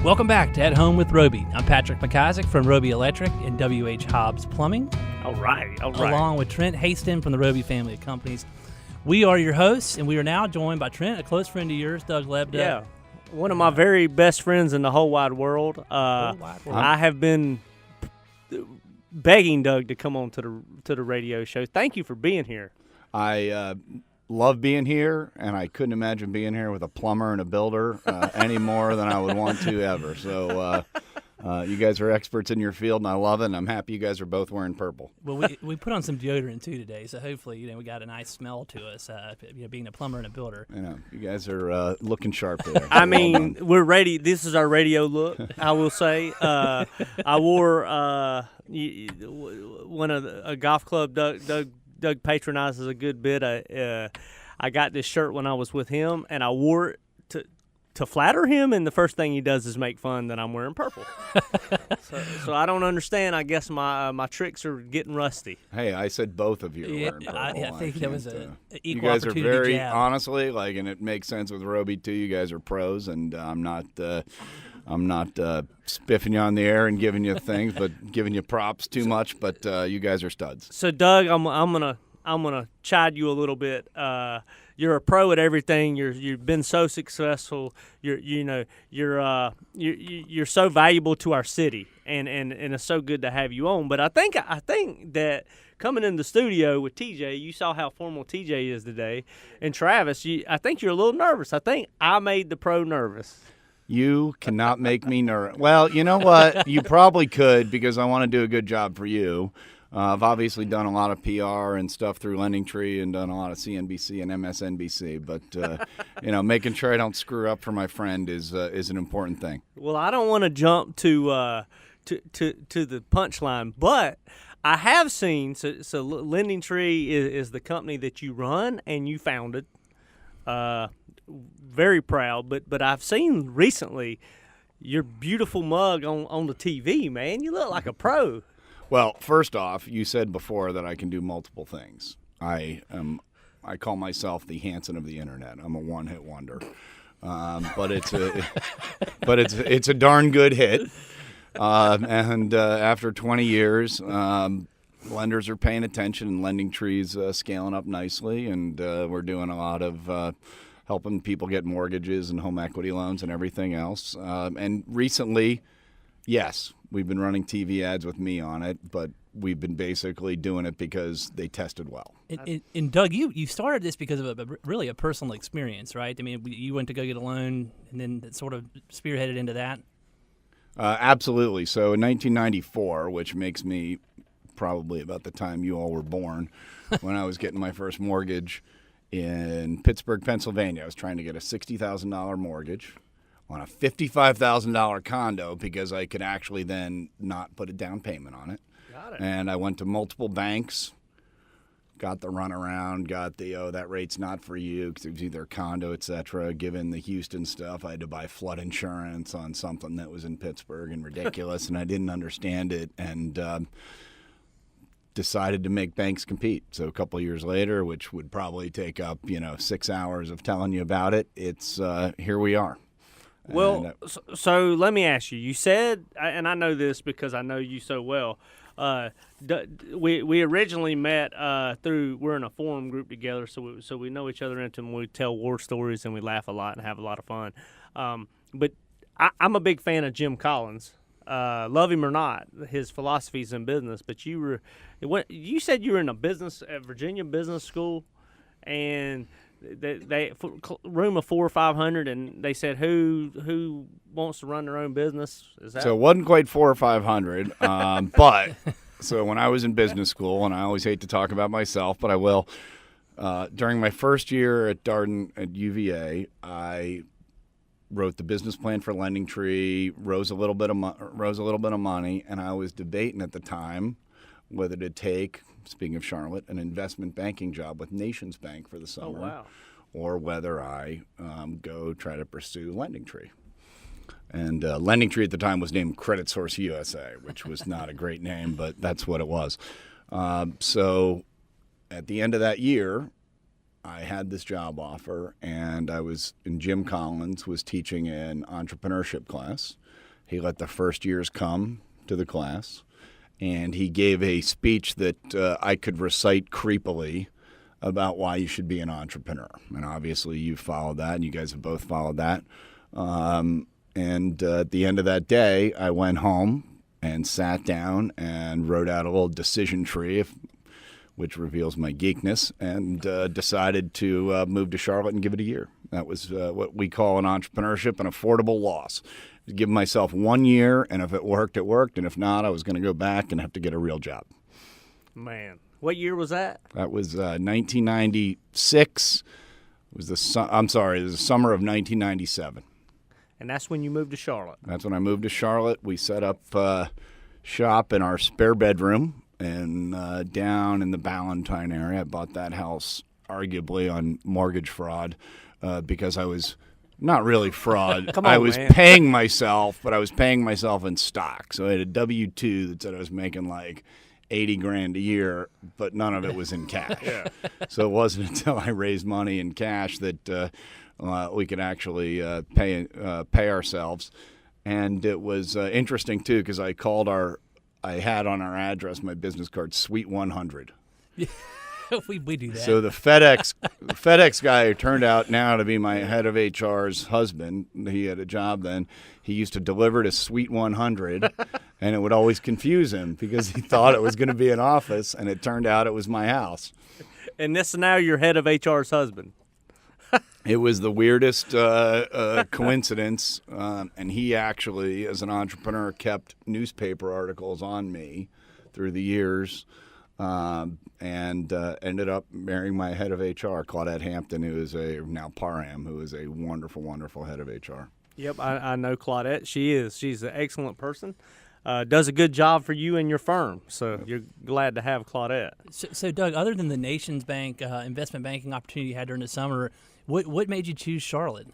Welcome back to At Home with Roby. I'm Patrick McIsaac from Roby Electric and W.H. Hobbs Plumbing. All right. Along with Trent Haston from the Roby family of companies. We are your hosts, and we are now joined by Trent, a close friend of yours, Doug Lebda. Yeah, one of my very best friends in the whole wide world. I have been begging Doug to come on to the radio show. Thank you for being here. I love being here, and I couldn't imagine being here with a plumber and a builder any more than I would want to ever. So you guys are experts in your field, and I love it, and I'm happy you guys are both wearing purple. Well, we put on some deodorant, too, today, so hopefully, we got a nice smell to us, being a plumber and a builder. You guys are looking sharp there. I mean, we're ready. This is our radio look, I will say. I wore one of a golf club Doug patronizes a good bit. I got this shirt when I was with him, and I wore it to flatter him, and the first thing he does is make fun that I'm wearing purple. so I don't understand. I guess my tricks are getting rusty. Hey, I said both of you are wearing purple. I think that was an equal you guys are very, jab. honestly, and it makes sense with Roby, too. You guys are pros, and I'm not spiffing you on the air and giving you things, but giving you props too much. But you guys are studs. So, Doug, I'm gonna chide you a little bit. You're a pro at everything. You've been so successful. You're so valuable to our city, and it's so good to have you on. But I think that coming in the studio with TJ, you saw how formal TJ is today, and Travis, I think you're a little nervous. I think I made the pro nervous. You cannot make me nervous. Well, you know what? You probably could, because I want to do a good job for you. I've obviously done a lot of PR and stuff through Lendingtree and done a lot of CNBC and MSNBC, but making sure I don't screw up for my friend is an important thing. Well, I don't want to jump to the punchline, but I have seen so Lendingtree is the company that you run and you founded. Very proud, but I've seen recently your beautiful mug on the TV, man. You look like a pro. Well, first off, you said before that I can do multiple things. I call myself the Hanson of the internet. I'm a one-hit wonder, but it's a darn good hit. And after 20 years, lenders are paying attention, and Lendingtree's scaling up nicely, and we're doing a lot of helping people get mortgages and home equity loans and everything else. And recently, yes, we've been running TV ads with me on it, but we've been basically doing it because they tested well. And Doug, you started this because of really a personal experience, right? I mean, you went to go get a loan, and then it sort of spearheaded into that? Absolutely. So in 1994, which makes me probably about the time you all were born, when I was getting my first mortgage in Pittsburgh, Pennsylvania, I was trying to get a $60,000 mortgage on a $55,000 condo because I could actually then not put a down payment on it. Got it. And I went to multiple banks, got the runaround, got the, that rate's not for you because it was either a condo, et cetera. Given the Houston stuff, I had to buy flood insurance on something that was in Pittsburgh and ridiculous, and I didn't understand it, and decided to make banks compete. So a couple of years later, which would probably take up 6 hours of telling you about it, it's here we are. Well, so let me ask you. You said, and I know this because I know you so well. We originally met we're in a forum group together, so we know each other intimately. We tell war stories and we laugh a lot and have a lot of fun. But I'm a big fan of Jim Collins. Love him or not, his philosophies in business. But you said you were in at Virginia Business School, and they room of 400 or 500, and they said who wants to run their own business? Is that so? It wasn't quite 400 or 500, but so when I was in business school, and I always hate to talk about myself, but I will. During my first year at Darden at UVA, I wrote the business plan for Lendingtree, rose a little bit of money, and I was debating at the time whether to take, speaking of Charlotte, an investment banking job with Nations Bank for the summer. Oh, wow. Or whether I go try to pursue Lendingtree. And Lendingtree at the time was named Credit Source USA, which was not a great name, but that's what it was. So at the end of that year, I had this job offer, and Jim Collins was teaching an entrepreneurship class. He let the first years come to the class, and he gave a speech that I could recite creepily about why you should be an entrepreneur. And obviously you followed that, and you guys have both followed that. And at the end of that day, I went home and sat down and wrote out a little decision tree, which reveals my geekness, and decided to move to Charlotte and give it a year. That was what we call in entrepreneurship an affordable loss. Give myself 1 year, and if it worked, it worked, and if not, I was going to go back and have to get a real job. Man, what year was that? That was 1996. It was the summer of 1997. And that's when you moved to Charlotte. That's when I moved to Charlotte. We set up shop in our spare bedroom and down in the Ballantyne area. I bought that house arguably on mortgage fraud because I was not really fraud. Come on, I was man. paying myself, but I was paying myself in stock. So I had a W-2 that said I was making like $80,000 a year, but none of it was in cash. Yeah. So it wasn't until I raised money in cash that we could actually pay ourselves. And it was interesting too because I had on our address my business card Suite 100. we do that. So the FedEx guy who turned out now to be my head of HR's husband, he had a job then, he used to deliver to Suite 100, and it would always confuse him because he thought it was going to be an office, and it turned out it was my house. And this is now your head of HR's husband. It was the weirdest coincidence, and he actually, as an entrepreneur, kept newspaper articles on me through the years. And ended up marrying my head of HR, Claudette Hampton, who is now Parham, who is a wonderful, wonderful head of HR. Yep, I know Claudette. She's an excellent person. Does a good job for you and your firm. So you're glad to have Claudette. So Doug, other than the Nations Bank investment banking opportunity you had during the summer, what made you choose Charlotte?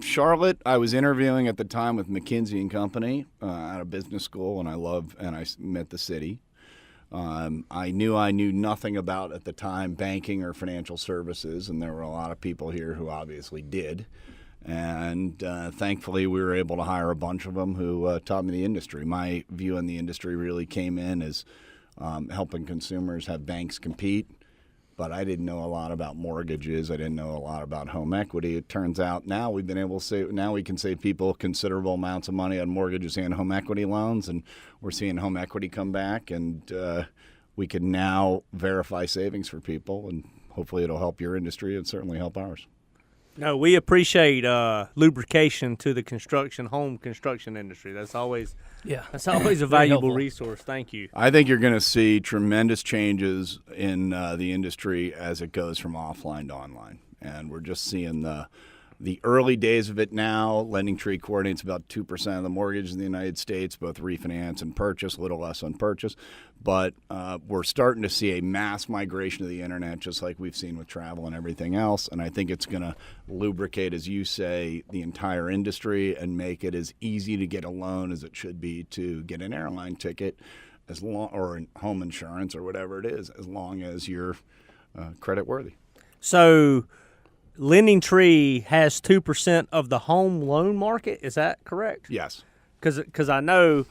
Charlotte, I was interviewing at the time with McKinsey & Company out of business school, and I met the city. I knew nothing about at the time banking or financial services, and there were a lot of people here who obviously did. And thankfully, we were able to hire a bunch of them who taught me the industry. My view on the industry really came in as helping consumers have banks compete. But I didn't know a lot about mortgages. I didn't know a lot about home equity. It turns out now we can save people considerable amounts of money on mortgages and home equity loans, and we're seeing home equity come back, and we can now verify savings for people, and hopefully it'll help your industry and certainly help ours. No, we appreciate lubrication to the home construction industry. That's always a valuable resource. Thank you. I think you're going to see tremendous changes in the industry as it goes from offline to online, and we're just seeing the early days of it now. Lendingtree coordinates about 2% of the mortgages in the United States, both refinance and purchase, a little less on purchase. But we're starting to see a mass migration to the internet, just like we've seen with travel and everything else. And I think it's going to lubricate, as you say, the entire industry and make it as easy to get a loan as it should be to get an airline ticket, or home insurance or whatever it is, as long as you're credit worthy. So Lendingtree has 2% of the home loan market. Is that correct? Yes. Because I know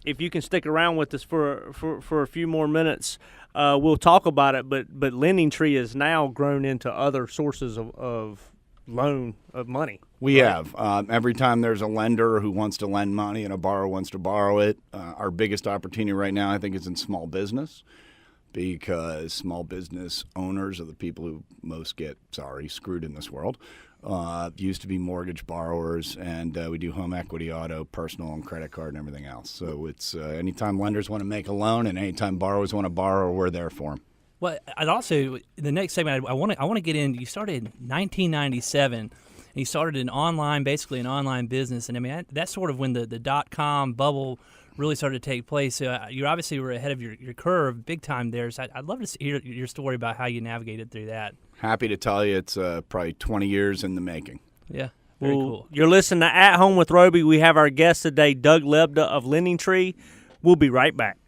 if you can stick around with us for a few more minutes, we'll talk about it. But Lendingtree has now grown into other sources of money. We have. Every time there's a lender who wants to lend money and a borrower wants to borrow it, our biggest opportunity right now, I think, is in small business. Because small business owners are the people who most get, screwed in this world. Used to be mortgage borrowers, and we do home equity, auto, personal, and credit card, and everything else. So it's anytime lenders want to make a loan and anytime borrowers want to borrow, we're there for them. Well, I'd also, the next segment, I want to get in. You started in 1997, and you started basically an online business. And I mean, that's sort of when the dot-com bubble really started to take place. So you obviously were ahead of your curve big time there. So I'd love to hear your story about how you navigated through that. Happy to tell you it's probably 20 years in the making. Yeah, very cool. You're listening to At Home with Roby. We have our guest today, Doug Lebda of Lendingtree. We'll be right back.